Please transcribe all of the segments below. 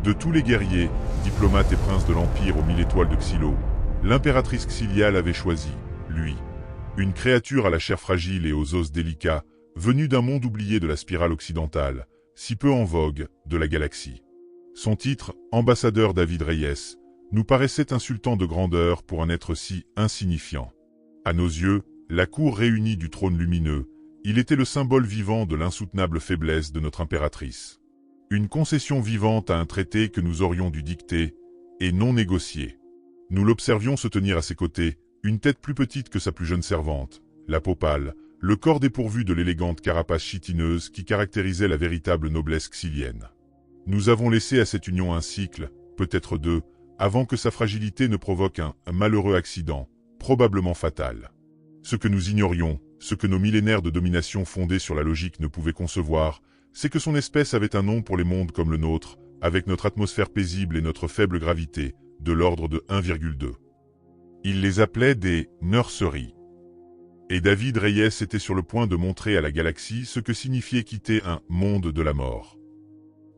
De tous les guerriers, diplomates et princes de l'Empire aux 1000 étoiles de Xylo, l'impératrice Xylia l'avait choisi, lui. Une créature à la chair fragile et aux os délicats, venue d'un monde oublié de la spirale occidentale, si peu en vogue, de la galaxie. Son titre, ambassadeur David Reyes, nous paraissait insultant de grandeur pour un être si insignifiant. À nos yeux, la cour réunie du trône lumineux, il était le symbole vivant de l'insoutenable faiblesse de notre impératrice. Une concession vivante à un traité que nous aurions dû dicter, et non négocier. Nous l'observions se tenir à ses côtés, une tête plus petite que sa plus jeune servante, la peau pâle, le corps dépourvu de l'élégante carapace chitineuse qui caractérisait la véritable noblesse xylienne. Nous avons laissé à cette union un cycle, peut-être deux, avant que sa fragilité ne provoque un malheureux accident, probablement fatal. Ce que nous ignorions, ce que nos millénaires de domination fondés sur la logique ne pouvaient concevoir, c'est que son espèce avait un nom pour les mondes comme le nôtre, avec notre atmosphère paisible et notre faible gravité, de l'ordre de 1,2. Il les appelait des « nurseries ». Et David Reyes était sur le point de montrer à la galaxie ce que signifiait quitter un « monde de la mort ».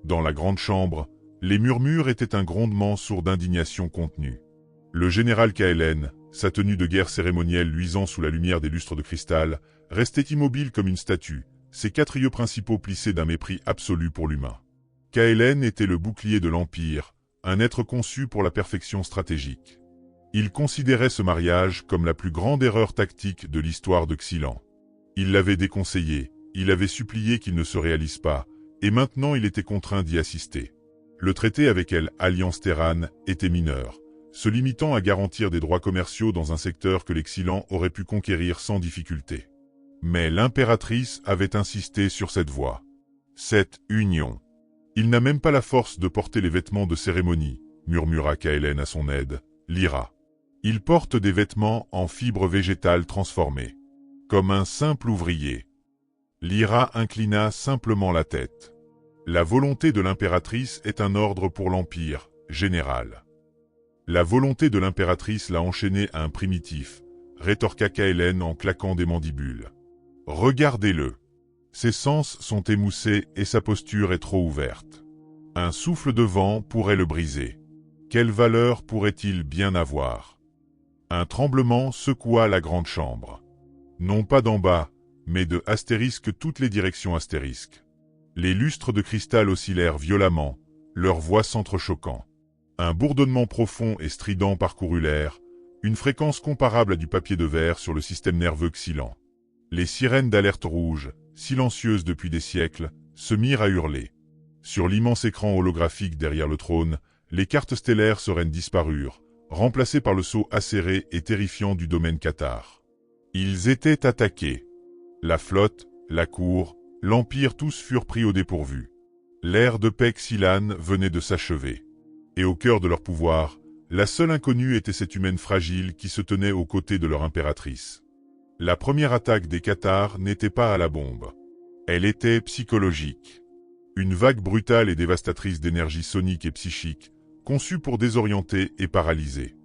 Dans la grande chambre, les murmures étaient un grondement sourd d'indignation contenue. Le général KLN, sa tenue de guerre cérémonielle luisant sous la lumière des lustres de cristal, restait immobile comme une statue, ses 4 yeux principaux plissés d'un mépris absolu pour l'humain. KLN était le bouclier de l'Empire, un être conçu pour la perfection stratégique. Il considérait ce mariage comme la plus grande erreur tactique de l'histoire de Xylan. Il l'avait déconseillé, il avait supplié qu'il ne se réalise pas, et maintenant il était contraint d'y assister. Le traité avec elle, Alliance Terran, était mineur, se limitant à garantir des droits commerciaux dans un secteur que les Xylans auraient pu conquérir sans difficulté. Mais l'impératrice avait insisté sur cette voie. Cette union. Il n'a même pas la force de porter les vêtements de cérémonie, murmura KLN à son aide, Lyra. Il porte des vêtements en fibres végétales transformées. Comme un simple ouvrier. Lyra inclina simplement la tête. La volonté de l'impératrice est un ordre pour l'Empire, général. La volonté de l'impératrice l'a enchaîné à un primitif, rétorqua KLN en claquant des mandibules. Regardez-le. Ses sens sont émoussés et sa posture est trop ouverte. Un souffle de vent pourrait le briser. Quelle valeur pourrait-il bien avoir? Un tremblement secoua la grande chambre. Non pas d'en bas, mais de astérisque toutes les directions astérisques. Les lustres de cristal oscillèrent violemment, leurs voix s'entrechoquant. Un bourdonnement profond et strident parcourut l'air, une fréquence comparable à du papier de verre sur le système nerveux xylan. Les sirènes d'alerte rouge, silencieuses depuis des siècles, se mirent à hurler. Sur l'immense écran holographique derrière le trône, les cartes stellaires sereines disparurent, remplacées par le sceau acéré et terrifiant du domaine Qatar. Ils étaient attaqués. La flotte, la cour, l'Empire tous furent pris au dépourvu. L'ère de paix xylane venait de s'achever. Et au cœur de leur pouvoir, la seule inconnue était cette humaine fragile qui se tenait aux côtés de leur impératrice. La première attaque des Qatars n'était pas à la bombe. Elle était psychologique. Une vague brutale et dévastatrice d'énergie sonique et psychique, conçue pour désorienter et paralyser.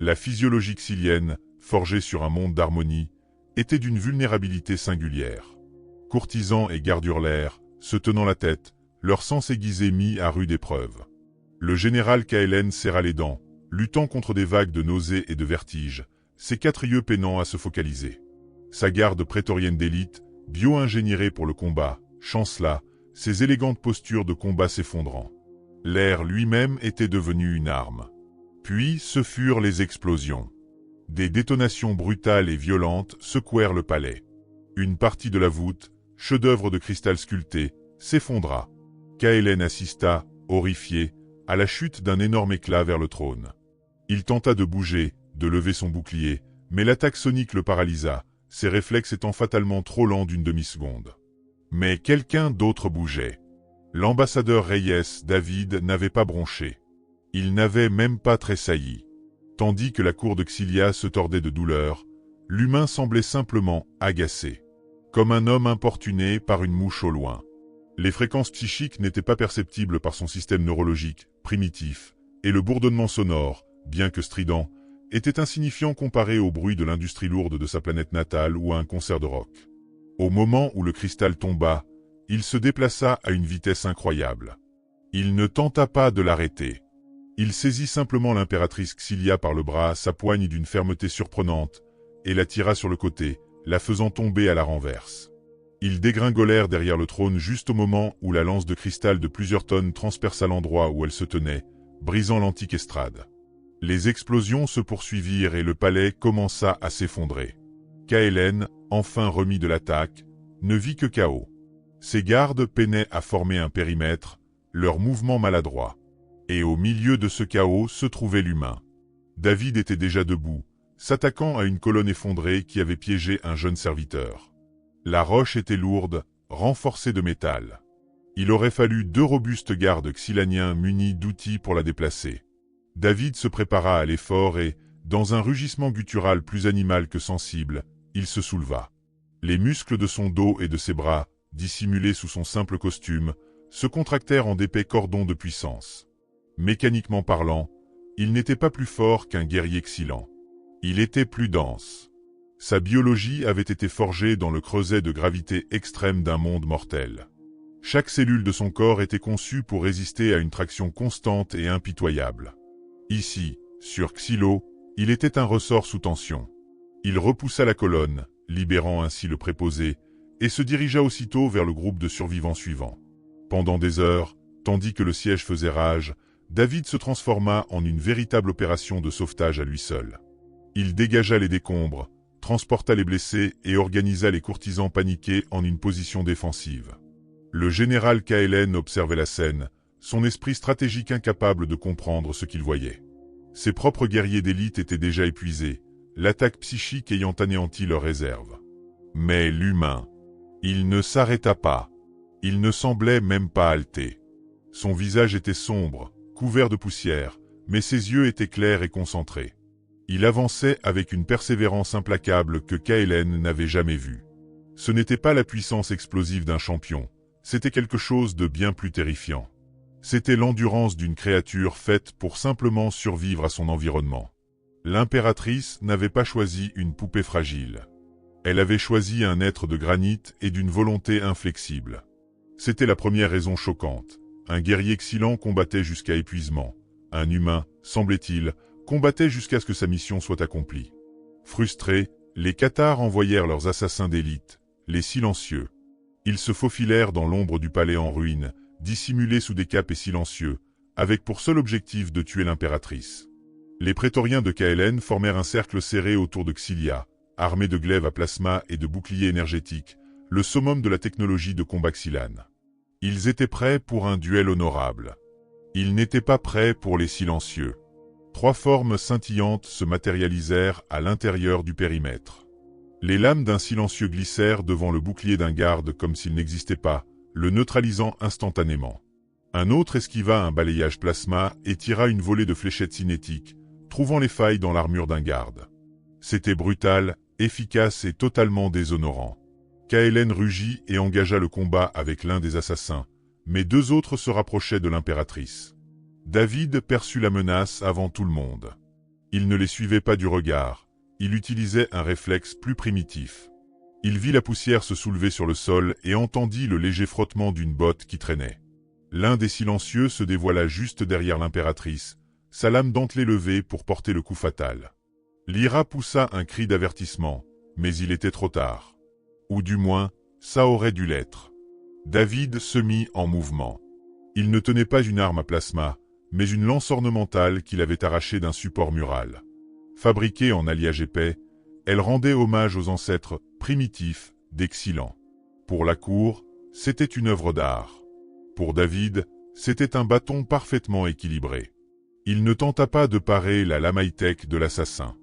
La physiologie xylienne, forgée sur un monde d'harmonie, était d'une vulnérabilité singulière. Courtisans et gardes hurlèrent, se tenant la tête, leurs sens aiguisés mis à rude épreuve. Le général KLN serra les dents, luttant contre des vagues de nausées et de vertige, ses 4 yeux peinant à se focaliser. Sa garde prétorienne d'élite, bio-ingénierée pour le combat, chancela, ses élégantes postures de combat s'effondrant. L'air lui-même était devenu une arme. Puis ce furent les explosions. Des détonations brutales et violentes secouèrent le palais. Une partie de la voûte, chef-d'œuvre de cristal sculpté, s'effondra. KLN assista, horrifié, à la chute d'un énorme éclat vers le trône. Il tenta de bouger, de lever son bouclier, mais l'attaque sonique le paralysa, ses réflexes étant fatalement trop lents d'une demi-seconde. Mais quelqu'un d'autre bougeait. L'ambassadeur Reyes, David, n'avait pas bronché. Il n'avait même pas tressailli. Tandis que la cour de Xylia se tordait de douleur, l'humain semblait simplement agacé. Comme un homme importuné par une mouche au loin. Les fréquences psychiques n'étaient pas perceptibles par son système neurologique, primitif, et le bourdonnement sonore, bien que strident, était insignifiant comparé au bruit de l'industrie lourde de sa planète natale ou à un concert de rock. Au moment où le cristal tomba, il se déplaça à une vitesse incroyable. Il ne tenta pas de l'arrêter. Il saisit simplement l'impératrice Xilia par le bras, sa poigne d'une fermeté surprenante, et la tira sur le côté, la faisant tomber à la renverse. Ils dégringolèrent derrière le trône juste au moment où la lance de cristal de plusieurs tonnes transperça l'endroit où elle se tenait, brisant l'antique estrade. Les explosions se poursuivirent et le palais commença à s'effondrer. Kaelen, enfin remis de l'attaque, ne vit que chaos. Ses gardes peinaient à former un périmètre, leurs mouvements maladroits. Et au milieu de ce chaos se trouvait l'humain. David était déjà debout, s'attaquant à une colonne effondrée qui avait piégé un jeune serviteur. La roche était lourde, renforcée de métal. Il aurait fallu 2 robustes gardes xylaniens munis d'outils pour la déplacer. David se prépara à l'effort et, dans un rugissement guttural plus animal que sensible, il se souleva. Les muscles de son dos et de ses bras, dissimulés sous son simple costume, se contractèrent en d'épais cordons de puissance. Mécaniquement parlant, il n'était pas plus fort qu'un guerrier xylan. Il était plus dense. Sa biologie avait été forgée dans le creuset de gravité extrême d'un monde mortel. Chaque cellule de son corps était conçue pour résister à une traction constante et impitoyable. Ici, sur Xylo, il était un ressort sous tension. Il repoussa la colonne, libérant ainsi le préposé, et se dirigea aussitôt vers le groupe de survivants suivants. Pendant des heures, tandis que le siège faisait rage, David se transforma en une véritable opération de sauvetage à lui seul. Il dégagea les décombres, transporta les blessés et organisa les courtisans paniqués en une position défensive. Le général Kaelen observait la scène, son esprit stratégique incapable de comprendre ce qu'il voyait. Ses propres guerriers d'élite étaient déjà épuisés, l'attaque psychique ayant anéanti leurs réserves. Mais l'humain, il ne s'arrêta pas. Il ne semblait même pas halter. Son visage était sombre, couvert de poussière, mais ses yeux étaient clairs et concentrés. Il avançait avec une persévérance implacable que Kaelen n'avait jamais vue. Ce n'était pas la puissance explosive d'un champion, c'était quelque chose de bien plus terrifiant. C'était l'endurance d'une créature faite pour simplement survivre à son environnement. L'impératrice n'avait pas choisi une poupée fragile. Elle avait choisi un être de granit et d'une volonté inflexible. C'était la première raison choquante. Un guerrier xylan combattait jusqu'à épuisement. Un humain, semblait-il, combattait jusqu'à ce que sa mission soit accomplie. Frustrés, les Cathares envoyèrent leurs assassins d'élite, les silencieux. Ils se faufilèrent dans l'ombre du palais en ruine, dissimulés sous des capes et silencieux, avec pour seul objectif de tuer l'impératrice. Les prétoriens de Kaelen formèrent un cercle serré autour de Xilia, armés de glaives à plasma et de boucliers énergétiques, le summum de la technologie de combat xylane. Ils étaient prêts pour un duel honorable. Ils n'étaient pas prêts pour les silencieux. 3 formes scintillantes se matérialisèrent à l'intérieur du périmètre. Les lames d'un silencieux glissèrent devant le bouclier d'un garde comme s'il n'existait pas, le neutralisant instantanément. Un autre esquiva un balayage plasma et tira une volée de fléchettes cinétiques, trouvant les failles dans l'armure d'un garde. C'était brutal, efficace et totalement déshonorant. Kaelen rugit et engagea le combat avec l'un des assassins, mais 2 autres se rapprochaient de l'impératrice. David perçut la menace avant tout le monde. Il ne les suivait pas du regard, il utilisait un réflexe plus primitif. Il vit la poussière se soulever sur le sol et entendit le léger frottement d'une botte qui traînait. L'un des silencieux se dévoila juste derrière l'impératrice, sa lame dentelée levée pour porter le coup fatal. Lyra poussa un cri d'avertissement, mais il était trop tard. Ou du moins, ça aurait dû l'être. David se mit en mouvement. Il ne tenait pas une arme à plasma, mais une lance ornementale qu'il avait arrachée d'un support mural. Fabriquée en alliage épais, elle rendait hommage aux ancêtres primitifs des Xylans. Pour la cour, c'était une œuvre d'art. Pour David, c'était un bâton parfaitement équilibré. Il ne tenta pas de parer la lame high-tech de l'assassin.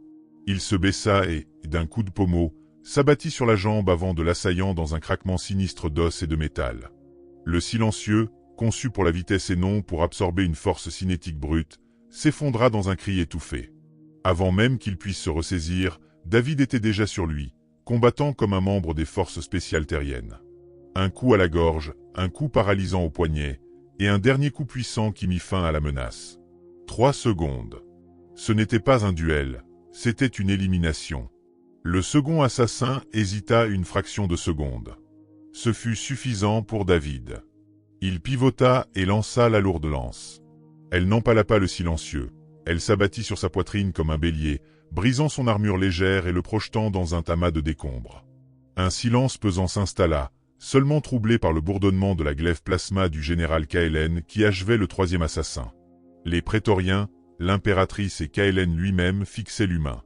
Il se baissa et, d'un coup de pommeau, s'abattit sur la jambe avant de l'assaillant dans un craquement sinistre d'os et de métal. Le silencieux, conçu pour la vitesse et non pour absorber une force cinétique brute, s'effondra dans un cri étouffé. Avant même qu'il puisse se ressaisir, David était déjà sur lui, combattant comme un membre des forces spéciales terriennes. Un coup à la gorge, un coup paralysant au poignet, et un dernier coup puissant qui mit fin à la menace. 3 secondes. Ce n'était pas un duel, c'était une élimination. Le second assassin hésita une fraction de seconde. Ce fut suffisant pour David. Il pivota et lança la lourde lance. Elle n'empala pas le silencieux. Elle s'abattit sur sa poitrine comme un bélier, brisant son armure légère et le projetant dans un tamas de décombres. Un silence pesant s'installa, seulement troublé par le bourdonnement de la glaive plasma du général Kaelen qui achevait le troisième assassin. Les prétoriens, l'impératrice et Kaelen lui-même fixaient l'humain.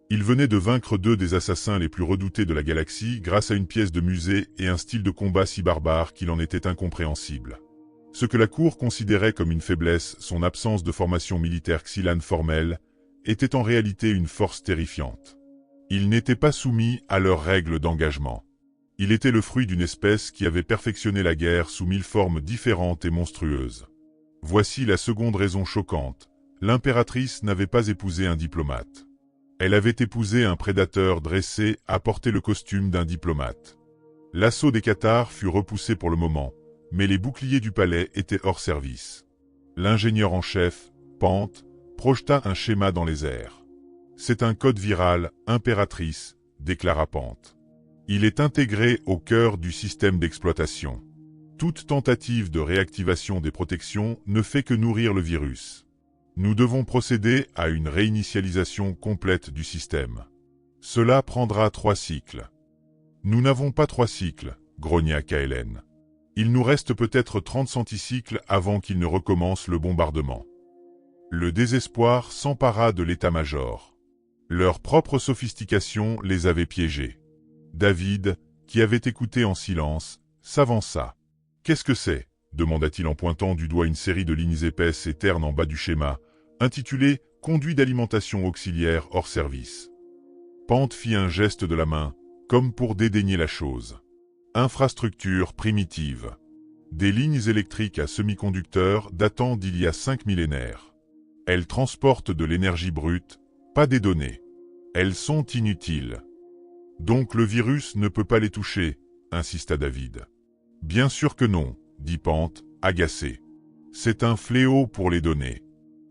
Il venait de vaincre deux des assassins les plus redoutés de la galaxie grâce à une pièce de musée et un style de combat si barbare qu'il en était incompréhensible. Ce que la cour considérait comme une faiblesse, son absence de formation militaire xylane formelle, était en réalité une force terrifiante. Il n'était pas soumis à leurs règles d'engagement. Il était le fruit d'une espèce qui avait perfectionné la guerre sous 1000 formes différentes et monstrueuses. Voici la seconde raison choquante. L'impératrice n'avait pas épousé un diplomate. Elle avait épousé un prédateur dressé à porter le costume d'un diplomate. L'assaut des Cathares fut repoussé pour le moment, mais les boucliers du palais étaient hors service. L'ingénieur en chef, Pente, projeta un schéma dans les airs. « C'est un code viral, impératrice », déclara Pente. « Il est intégré au cœur du système d'exploitation. Toute tentative de réactivation des protections ne fait que nourrir le virus. Nous devons procéder à une réinitialisation complète du système. Cela prendra 3 cycles. » « Nous n'avons pas 3 cycles, grogna Kaelen. Il nous reste peut-être 30 centicycles avant qu'il ne recommence le bombardement. » Le désespoir s'empara de l'état-major. Leur propre sophistication les avait piégés. David, qui avait écouté en silence, s'avança. « Qu'est-ce que c'est » demanda-t-il en pointant du doigt une série de lignes épaisses et ternes en bas du schéma, intitulé « Conduit d'alimentation auxiliaire hors service ». Pente fit un geste de la main, comme pour dédaigner la chose. Infrastructure primitive. Des lignes électriques à semi-conducteurs datant d'il y a 5 millénaires. Elles transportent de l'énergie brute, pas des données. Elles sont inutiles. Donc le virus ne peut pas les toucher, insista David. Bien sûr que non, dit Pente, agacé. C'est un fléau pour les données.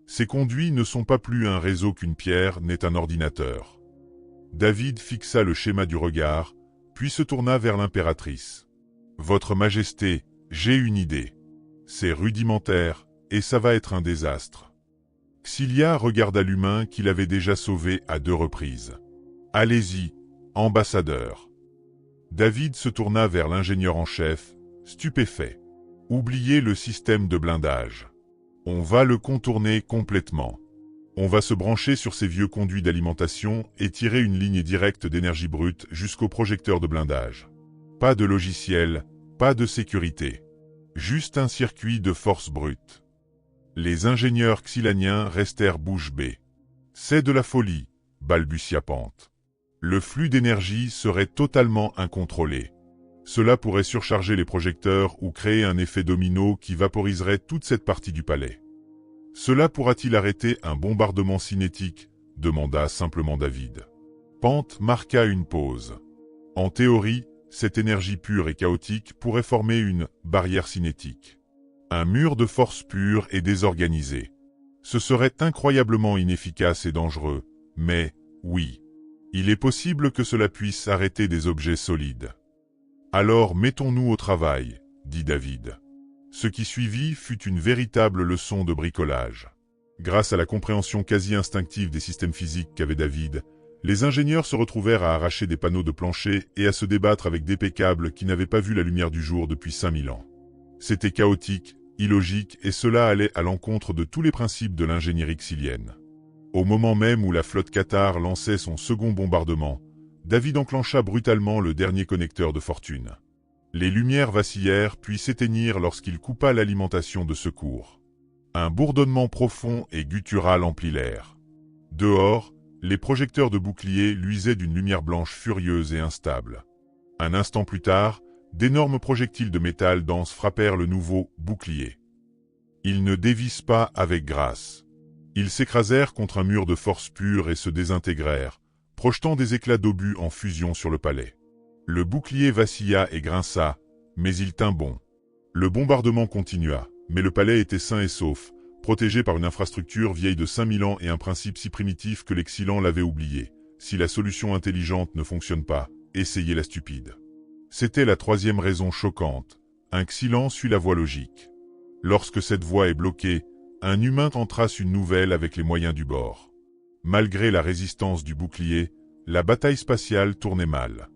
Ces conduits ne sont pas plus un réseau qu'une pierre n'est un ordinateur. David fixa le schéma du regard, puis se tourna vers l'impératrice. « Votre Majesté, j'ai une idée. C'est rudimentaire, et ça va être un désastre. » Xilia regarda l'humain qu'il avait déjà sauvé à 2 reprises. « Allez-y, ambassadeur. » David se tourna vers l'ingénieur en chef, stupéfait. « Oubliez le système de blindage. On va le contourner complètement. On va se brancher sur ces vieux conduits d'alimentation et tirer une ligne directe d'énergie brute jusqu'au projecteur de blindage. Pas de logiciel, pas de sécurité. Juste un circuit de force brute. » Les ingénieurs xylaniens restèrent bouche bée. « C'est de la folie, » balbutia Pente. « Le flux d'énergie serait totalement incontrôlé. Cela pourrait surcharger les projecteurs ou créer un effet domino qui vaporiserait toute cette partie du palais. » « Cela pourra-t-il arrêter un bombardement cinétique » demanda simplement David. Pente marqua une pause. En théorie, cette énergie pure et chaotique pourrait former une barrière cinétique. Un mur de force pure et désorganisé. Ce serait incroyablement inefficace et dangereux, mais, oui, il est possible que cela puisse arrêter des objets solides. « Alors mettons-nous au travail, » dit David. Ce qui suivit fut une véritable leçon de bricolage. Grâce à la compréhension quasi instinctive des systèmes physiques qu'avait David, les ingénieurs se retrouvèrent à arracher des panneaux de plancher et à se débattre avec d'épais câbles qui n'avaient pas vu la lumière du jour depuis 5000 ans. C'était chaotique, illogique et cela allait à l'encontre de tous les principes de l'ingénierie xylienne. Au moment même où la flotte Cathare lançait son second bombardement, David enclencha brutalement le dernier connecteur de fortune. Les lumières vacillèrent puis s'éteignirent lorsqu'il coupa l'alimentation de secours. Un bourdonnement profond et guttural emplit l'air. Dehors, les projecteurs de boucliers luisaient d'une lumière blanche furieuse et instable. Un instant plus tard, d'énormes projectiles de métal dense frappèrent le nouveau bouclier. Ils ne dévissent pas avec grâce. Ils s'écrasèrent contre un mur de force pure et se désintégrèrent, projetant des éclats d'obus en fusion sur le palais. Le bouclier vacilla et grinça, mais il tint bon. Le bombardement continua, mais le palais était sain et sauf, protégé par une infrastructure vieille de 5000 ans et un principe si primitif que les Xylans l'avaient oublié. Si la solution intelligente ne fonctionne pas, essayez la stupide. C'était la 3e raison choquante. Un Xylan suit la voie logique. Lorsque cette voie est bloquée, un humain en trace une nouvelle avec les moyens du bord. Malgré la résistance du bouclier, la bataille spatiale tournait mal.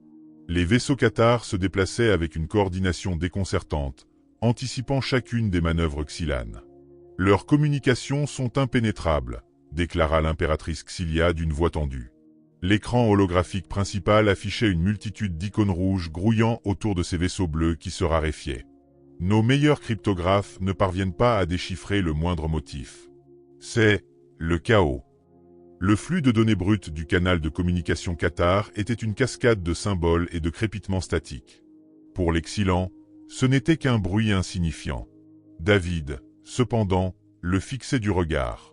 Les vaisseaux cathares se déplaçaient avec une coordination déconcertante, anticipant chacune des manœuvres Xylanes. Leurs communications sont impénétrables, déclara l'impératrice Xylia d'une voix tendue. L'écran holographique principal affichait une multitude d'icônes rouges grouillant autour de ces vaisseaux bleus qui se raréfiaient. Nos meilleurs cryptographes ne parviennent pas à déchiffrer le moindre motif. C'est le chaos. Le flux de données brutes du canal de communication Cathare était une cascade de symboles et de crépitements statiques. Pour les Xylans, ce n'était qu'un bruit insignifiant. David, cependant, le fixait du regard.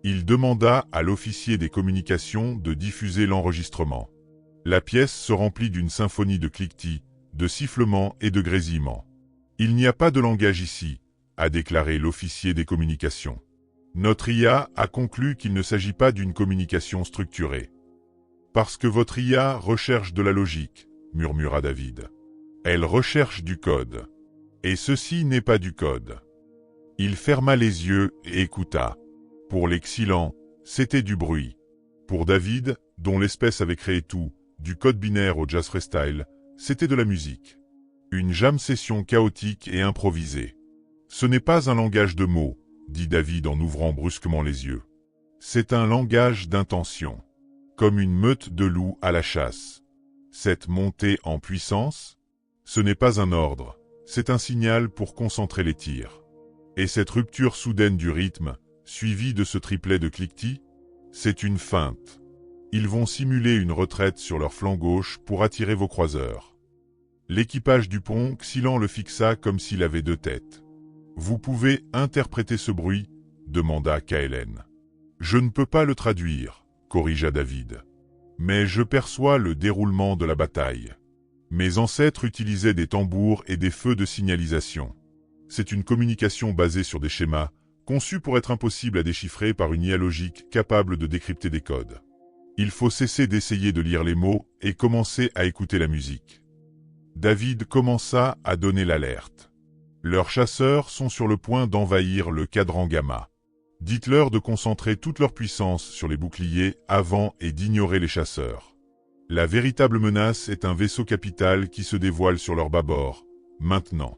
Il demanda à l'officier des communications de diffuser l'enregistrement. La pièce se remplit d'une symphonie de cliquetis, de sifflements et de grésillements. « Il n'y a pas de langage ici », a déclaré l'officier des communications. « Notre IA a conclu qu'il ne s'agit pas d'une communication structurée. »« Parce que votre IA recherche de la logique », murmura David. « Elle recherche du code. Et ceci n'est pas du code. » Il ferma les yeux et écouta. Pour les Xylans, c'était du bruit. Pour David, dont l'espèce avait créé tout, du code binaire au jazz freestyle, c'était de la musique. Une jam session chaotique et improvisée. « Ce n'est pas un langage de mots », dit David en ouvrant brusquement les yeux. « C'est un langage d'intention. Comme une meute de loups à la chasse. Cette montée en puissance, ce n'est pas un ordre, c'est un signal pour concentrer les tirs. Et cette rupture soudaine du rythme, suivie de ce triplet de cliquetis, c'est une feinte. Ils vont simuler une retraite sur leur flanc gauche pour attirer vos croiseurs. » L'équipage du pont Xylan le fixa comme s'il avait deux têtes. « Vous pouvez interpréter ce bruit ?» demanda KLN. « Je ne peux pas le traduire, » corrigea David. « Mais je perçois le déroulement de la bataille. Mes ancêtres utilisaient des tambours et des feux de signalisation. C'est une communication basée sur des schémas, conçus pour être impossible à déchiffrer par une IA logique capable de décrypter des codes. Il faut cesser d'essayer de lire les mots et commencer à écouter la musique. » David commença à donner l'alerte. « Leurs chasseurs sont sur le point d'envahir le cadran gamma. Dites-leur de concentrer toute leur puissance sur les boucliers avant et d'ignorer les chasseurs. La véritable menace est un vaisseau capital qui se dévoile sur leur bâbord, maintenant. »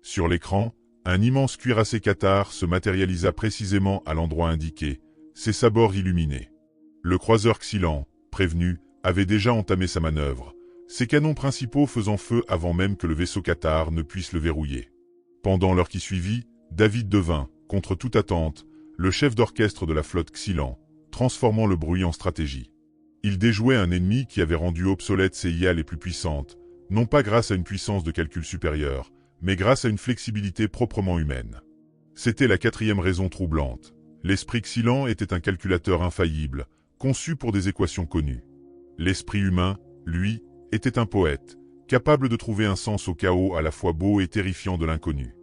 Sur l'écran, un immense cuirassé Cathare se matérialisa précisément à l'endroit indiqué, ses sabords illuminés. Le croiseur Xylan, prévenu, avait déjà entamé sa manœuvre, ses canons principaux faisant feu avant même que le vaisseau Cathare ne puisse le verrouiller. Pendant l'heure qui suivit, David devint, contre toute attente, le chef d'orchestre de la flotte Xylan, transformant le bruit en stratégie. Il déjouait un ennemi qui avait rendu obsolètes ses IA les plus puissantes, non pas grâce à une puissance de calcul supérieure, mais grâce à une flexibilité proprement humaine. C'était la quatrième raison troublante. L'esprit Xylan était un calculateur infaillible, conçu pour des équations connues. L'esprit humain, lui, était un poète, capable de trouver un sens au chaos à la fois beau et terrifiant de l'inconnu.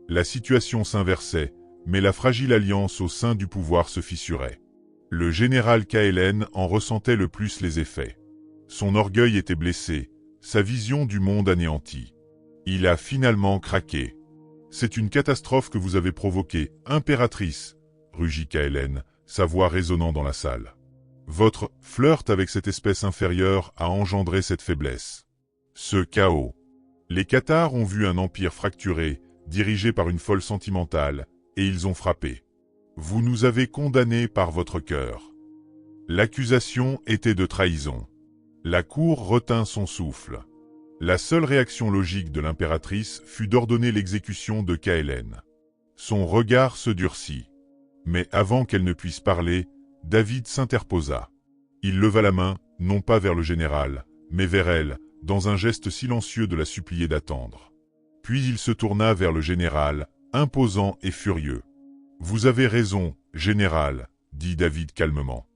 La situation s'inversait, mais la fragile alliance au sein du pouvoir se fissurait. Le général KLN en ressentait le plus les effets. Son orgueil était blessé, sa vision du monde anéantie. Il a finalement craqué. « C'est une catastrophe que vous avez provoquée, impératrice !» rugit KLN, sa voix résonnant dans la salle. « Votre flirt avec cette espèce inférieure a engendré cette faiblesse. Ce chaos. Les Cathares ont vu un empire fracturé, dirigé par une folle sentimentale, et ils ont frappé. Vous nous avez condamnés par votre cœur. » L'accusation était de trahison. La cour retint son souffle. La seule réaction logique de l'impératrice fut d'ordonner l'exécution de KLN. Son regard se durcit. Mais avant qu'elle ne puisse parler, David s'interposa. Il leva la main, non pas vers le général, mais vers elle, dans un geste silencieux de la supplier d'attendre. Puis il se tourna vers le général, imposant et furieux. « Vous avez raison, général, » dit David calmement.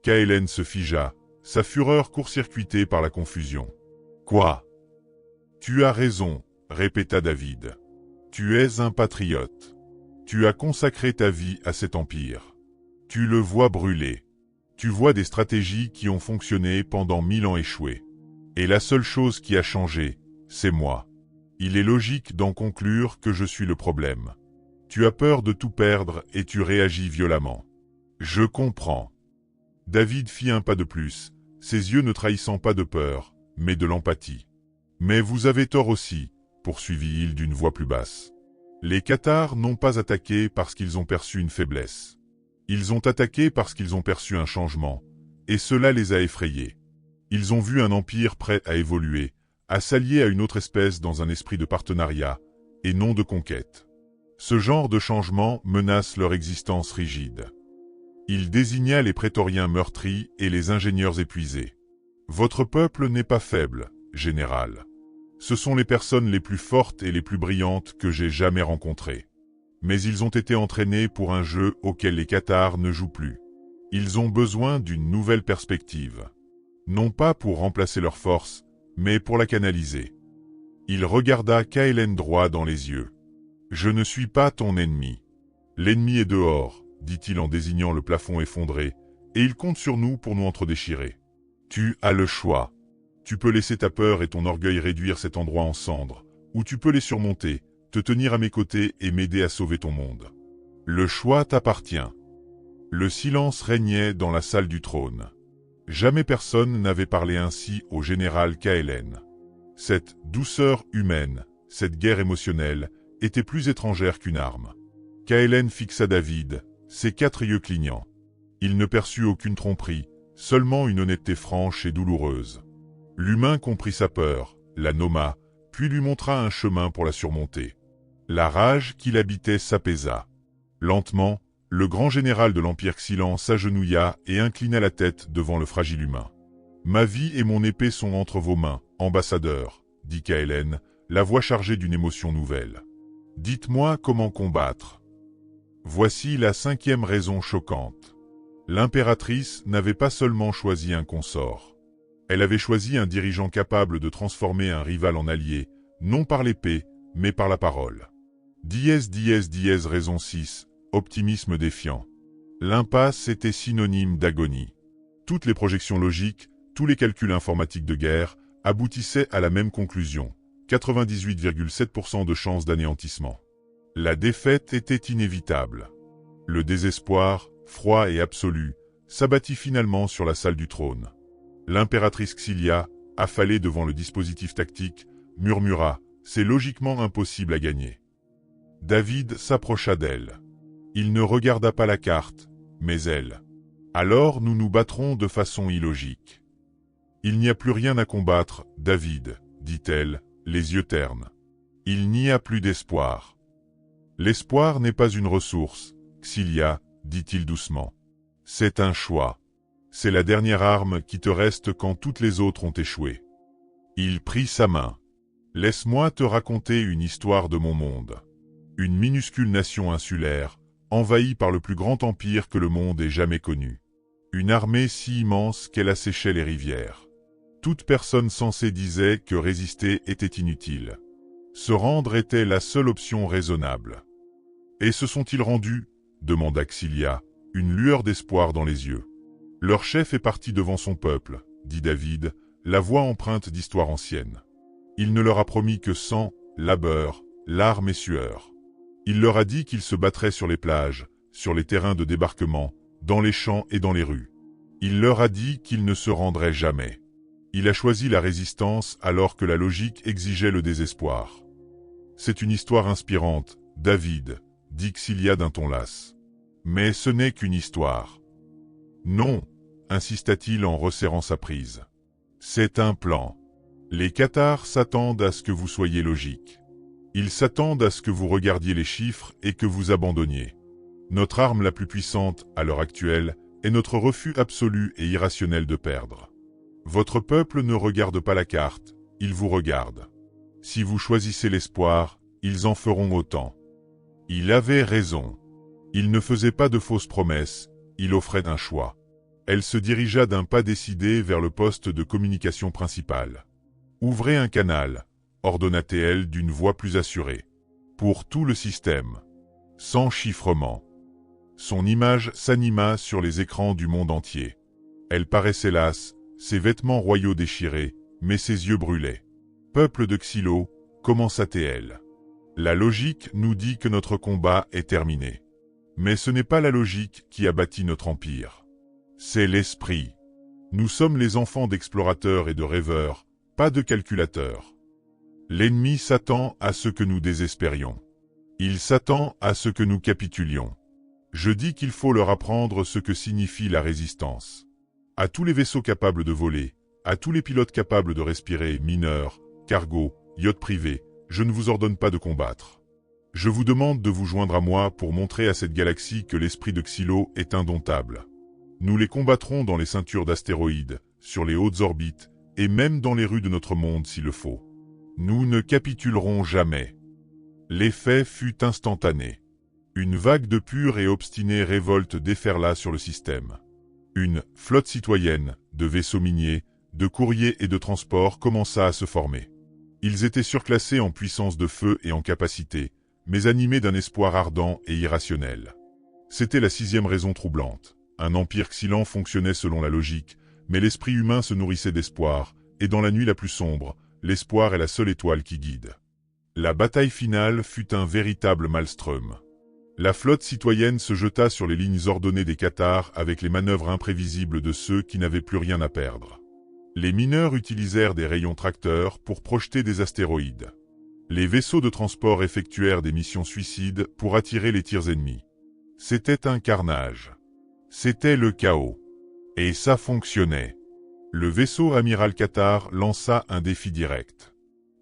KLN se figea, sa fureur court-circuitée par la confusion. « Quoi ? » « Tu as raison, » répéta David. « Tu es un patriote. Tu as consacré ta vie à cet empire. Tu le vois brûler. Tu vois des stratégies qui ont fonctionné pendant 1000 ans échouées. Et la seule chose qui a changé, c'est moi. Il est logique d'en conclure que je suis le problème. Tu as peur de tout perdre et tu réagis violemment. Je comprends. David fit un pas de plus, ses yeux ne trahissant pas de peur, mais de l'empathie. Mais vous avez tort aussi, poursuivit-il d'une voix plus basse. Les Cathares n'ont pas attaqué parce qu'ils ont perçu une faiblesse. Ils ont attaqué parce qu'ils ont perçu un changement, et cela les a effrayés. Ils ont vu un empire prêt à évoluer, à s'allier à une autre espèce dans un esprit de partenariat, et non de conquête. Ce genre de changement menace leur existence rigide. Il désigna les prétoriens meurtris et les ingénieurs épuisés. Votre peuple n'est pas faible, général. Ce sont les personnes les plus fortes et les plus brillantes que j'ai jamais rencontrées. Mais ils ont été entraînés pour un jeu auquel les Cathares ne jouent plus. Ils ont besoin d'une nouvelle perspective. Non pas pour remplacer leur force, mais pour la canaliser. Il regarda Kaelen droit dans les yeux. « Je ne suis pas ton ennemi. L'ennemi est dehors, dit-il en désignant le plafond effondré, et il compte sur nous pour nous entredéchirer. Tu as le choix. Tu peux laisser ta peur et ton orgueil réduire cet endroit en cendres, ou tu peux les surmonter, te tenir à mes côtés et m'aider à sauver ton monde. Le choix t'appartient. » Le silence régnait dans la salle du trône. Jamais personne n'avait parlé ainsi au général Kaelen. Cette douceur humaine, cette guerre émotionnelle, était plus étrangère qu'une arme. Kaelen fixa David, ses 4 yeux clignants. Il ne perçut aucune tromperie, seulement une honnêteté franche et douloureuse. L'humain comprit sa peur, la nomma, puis lui montra un chemin pour la surmonter. La rage qui l'habitait s'apaisa. Lentement, le grand général de l'Empire Xylan s'agenouilla et inclina la tête devant le fragile humain. « Ma vie et mon épée sont entre vos mains, ambassadeur, » dit Kaelen, la voix chargée d'une émotion nouvelle. « Dites-moi comment combattre. » Voici la 5e raison choquante. L'impératrice n'avait pas seulement choisi un consort. Elle avait choisi un dirigeant capable de transformer un rival en allié, non par l'épée, mais par la parole. Raison 6, optimisme défiant. L'impasse était synonyme d'agonie. Toutes les projections logiques, tous les calculs informatiques de guerre, aboutissaient à la même conclusion, 98,7% de chances d'anéantissement. La défaite était inévitable. Le désespoir, froid et absolu, s'abattit finalement sur la salle du trône. L'impératrice Xylia, affalée devant le dispositif tactique, murmura « C'est logiquement impossible à gagner ». David s'approcha d'elle. Il ne regarda pas la carte, mais elle. « Alors nous nous battrons de façon illogique. »« Il n'y a plus rien à combattre, David, » dit-elle, les yeux ternes. « Il n'y a plus d'espoir. »« L'espoir n'est pas une ressource, Xylia, » dit-il doucement. « C'est un choix. C'est la dernière arme qui te reste quand toutes les autres ont échoué. » Il prit sa main. « Laisse-moi te raconter une histoire de mon monde. Une minuscule nation insulaire, envahie par le plus grand empire que le monde ait jamais connu. Une armée si immense qu'elle asséchait les rivières. Toute personne sensée disait que résister était inutile. Se rendre était la seule option raisonnable. « Et se sont-ils rendus ?» demanda Xylia, une lueur d'espoir dans les yeux. « Leur chef est parti devant son peuple, » dit David, la voix empreinte d'histoire ancienne. Il ne leur a promis que sang, labeur, larmes et sueur. Il leur a dit qu'il se battrait sur les plages, sur les terrains de débarquement, dans les champs et dans les rues. Il leur a dit qu'il ne se rendrait jamais. Il a choisi la résistance alors que la logique exigeait le désespoir. C'est une histoire inspirante, David, dit Xylia d'un ton las. Mais ce n'est qu'une histoire. Non, insista-t-il en resserrant sa prise. C'est un plan. Les Cathares s'attendent à ce que vous soyez logique. Ils s'attendent à ce que vous regardiez les chiffres et que vous abandonniez. Notre arme la plus puissante, à l'heure actuelle, est notre refus absolu et irrationnel de perdre. Votre peuple ne regarde pas la carte, il vous regarde. Si vous choisissez l'espoir, ils en feront autant. Il avait raison. Il ne faisait pas de fausses promesses, il offrait un choix. Elle se dirigea d'un pas décidé vers le poste de communication principal. « Ouvrez un canal », ordonna-t-elle d'une voix plus assurée. « Pour tout le système. Sans chiffrement. » Son image s'anima sur les écrans du monde entier. Elle paraissait lasse, ses vêtements royaux déchirés, mais ses yeux brûlaient. « Peuple de Xylo, commença-t-elle. La logique nous dit que notre combat est terminé. Mais ce n'est pas la logique qui a bâti notre empire. C'est l'esprit. Nous sommes les enfants d'explorateurs et de rêveurs, pas de calculateurs. L'ennemi s'attend à ce que nous désespérions. Il s'attend à ce que nous capitulions. Je dis qu'il faut leur apprendre ce que signifie la résistance. À tous les vaisseaux capables de voler, à tous les pilotes capables de respirer, mineurs, cargos, yachts privés, je ne vous ordonne pas de combattre. Je vous demande de vous joindre à moi pour montrer à cette galaxie que l'esprit de Xilo est indomptable. Nous les combattrons dans les ceintures d'astéroïdes, sur les hautes orbites, et même dans les rues de notre monde s'il le faut. Nous ne capitulerons jamais. L'effet fut instantané. Une vague de pure et obstinée révolte déferla sur le système. Une flotte citoyenne, de vaisseaux miniers, de courriers et de transports commença à se former. Ils étaient surclassés en puissance de feu et en capacité, mais animés d'un espoir ardent et irrationnel. C'était la 6e raison troublante. Un empire xylan fonctionnait selon la logique, mais l'esprit humain se nourrissait d'espoir, et dans la nuit la plus sombre, l'espoir est la seule étoile qui guide. La bataille finale fut un véritable maelstrom. La flotte citoyenne se jeta sur les lignes ordonnées des cathares avec les manœuvres imprévisibles de ceux qui n'avaient plus rien à perdre. Les mineurs utilisèrent des rayons tracteurs pour projeter des astéroïdes. Les vaisseaux de transport effectuèrent des missions suicides pour attirer les tirs ennemis. C'était un carnage. C'était le chaos. Et ça fonctionnait. Le vaisseau amiral Cathar lança un défi direct.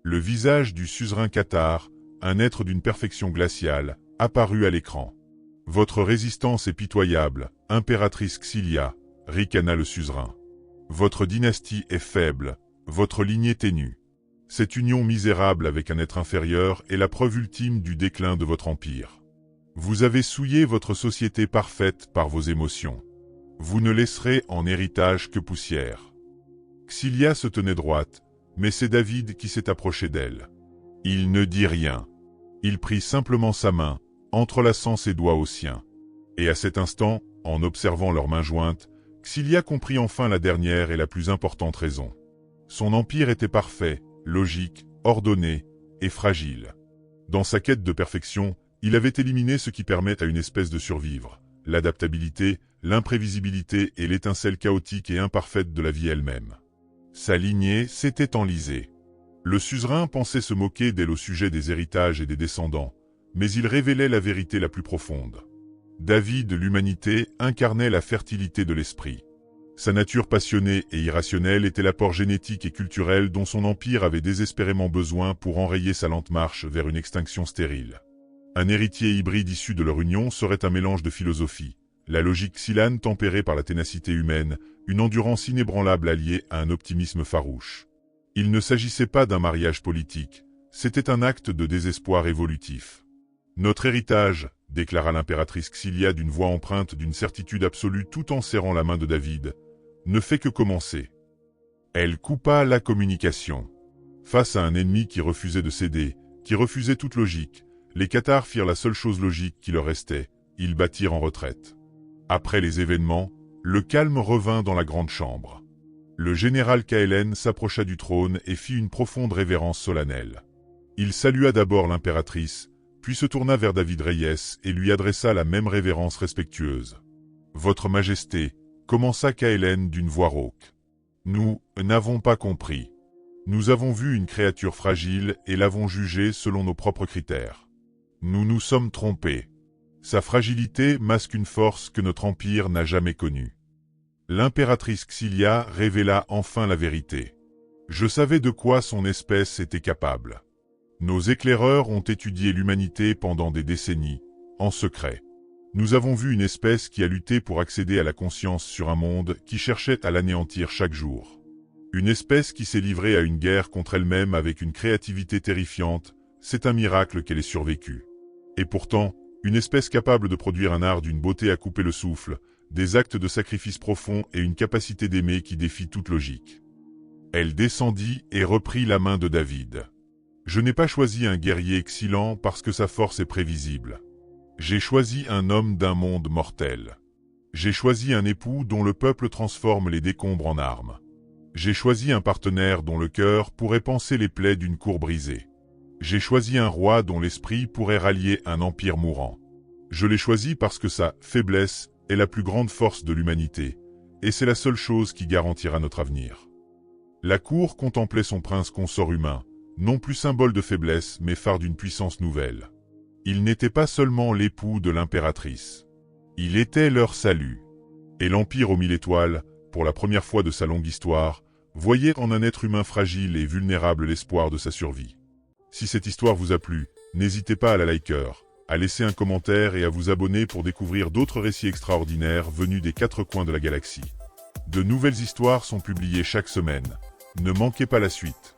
Le visage du suzerain Cathar, un être d'une perfection glaciale, apparut à l'écran. « Votre résistance est pitoyable, impératrice Xilia, ricana le suzerain. Votre dynastie est faible, votre lignée ténue. Cette union misérable avec un être inférieur est la preuve ultime du déclin de votre empire. Vous avez souillé votre société parfaite par vos émotions. Vous ne laisserez en héritage que poussière. » Xilia se tenait droite, mais c'est David qui s'est approché d'elle. Il ne dit rien. Il prit simplement sa main, entrelaçant ses doigts aux siens. Et à cet instant, en observant leurs mains jointes, Xilia comprit enfin la dernière et la plus importante raison. Son empire était parfait, logique, ordonné et fragile. Dans sa quête de perfection, il avait éliminé ce qui permet à une espèce de survivre, l'adaptabilité, l'imprévisibilité et l'étincelle chaotique et imparfaite de la vie elle-même. Sa lignée s'était enlisée. Le suzerain pensait se moquer d'elle au sujet des héritages et des descendants, mais il révélait la vérité la plus profonde. David, l'humanité, incarnait la fertilité de l'esprit. Sa nature passionnée et irrationnelle était l'apport génétique et culturel dont son empire avait désespérément besoin pour enrayer sa lente marche vers une extinction stérile. Un héritier hybride issu de leur union serait un mélange de philosophie, la logique xylane tempérée par la ténacité humaine, une endurance inébranlable alliée à un optimisme farouche. Il ne s'agissait pas d'un mariage politique, c'était un acte de désespoir évolutif. Notre héritage, déclara l'impératrice Xilia d'une voix empreinte d'une certitude absolue tout en serrant la main de David, ne fait que commencer. Elle coupa la communication. Face à un ennemi qui refusait de céder, qui refusait toute logique, les Cathars firent la seule chose logique qui leur restait, ils battirent en retraite. Après les événements, le calme revint dans la grande chambre. Le général Kaelen s'approcha du trône et fit une profonde révérence solennelle. Il salua d'abord l'impératrice, puis se tourna vers David Reyes et lui adressa la même révérence respectueuse. « Votre Majesté » commença Kaelen d'une voix rauque. « Nous n'avons pas compris. Nous avons vu une créature fragile et l'avons jugée selon nos propres critères. Nous nous sommes trompés. Sa fragilité masque une force que notre empire n'a jamais connue. » L'impératrice Xilia révéla enfin la vérité. Je savais de quoi son espèce était capable. Nos éclaireurs ont étudié l'humanité pendant des décennies, en secret. Nous avons vu une espèce qui a lutté pour accéder à la conscience sur un monde qui cherchait à l'anéantir chaque jour. Une espèce qui s'est livrée à une guerre contre elle-même avec une créativité terrifiante, c'est un miracle qu'elle ait survécu. Et pourtant, une espèce capable de produire un art d'une beauté à couper le souffle, des actes de sacrifice profonds et une capacité d'aimer qui défie toute logique. Elle descendit et reprit la main de David. Je n'ai pas choisi un guerrier xylan parce que sa force est prévisible. J'ai choisi un homme d'un monde mortel. J'ai choisi un époux dont le peuple transforme les décombres en armes. J'ai choisi un partenaire dont le cœur pourrait panser les plaies d'une cour brisée. J'ai choisi un roi dont l'esprit pourrait rallier un empire mourant. Je l'ai choisi parce que sa faiblesse est la plus grande force de l'humanité, et c'est la seule chose qui garantira notre avenir. La cour contemplait son prince consort humain, non plus symbole de faiblesse, mais phare d'une puissance nouvelle. Il n'était pas seulement l'époux de l'impératrice. Il était leur salut. Et l'Empire aux 1000 étoiles, pour la première fois de sa longue histoire, voyait en un être humain fragile et vulnérable l'espoir de sa survie. Si cette histoire vous a plu, n'hésitez pas à la liker, à laisser un commentaire et à vous abonner pour découvrir d'autres récits extraordinaires venus des 4 coins de la galaxie. De nouvelles histoires sont publiées chaque semaine. Ne manquez pas la suite.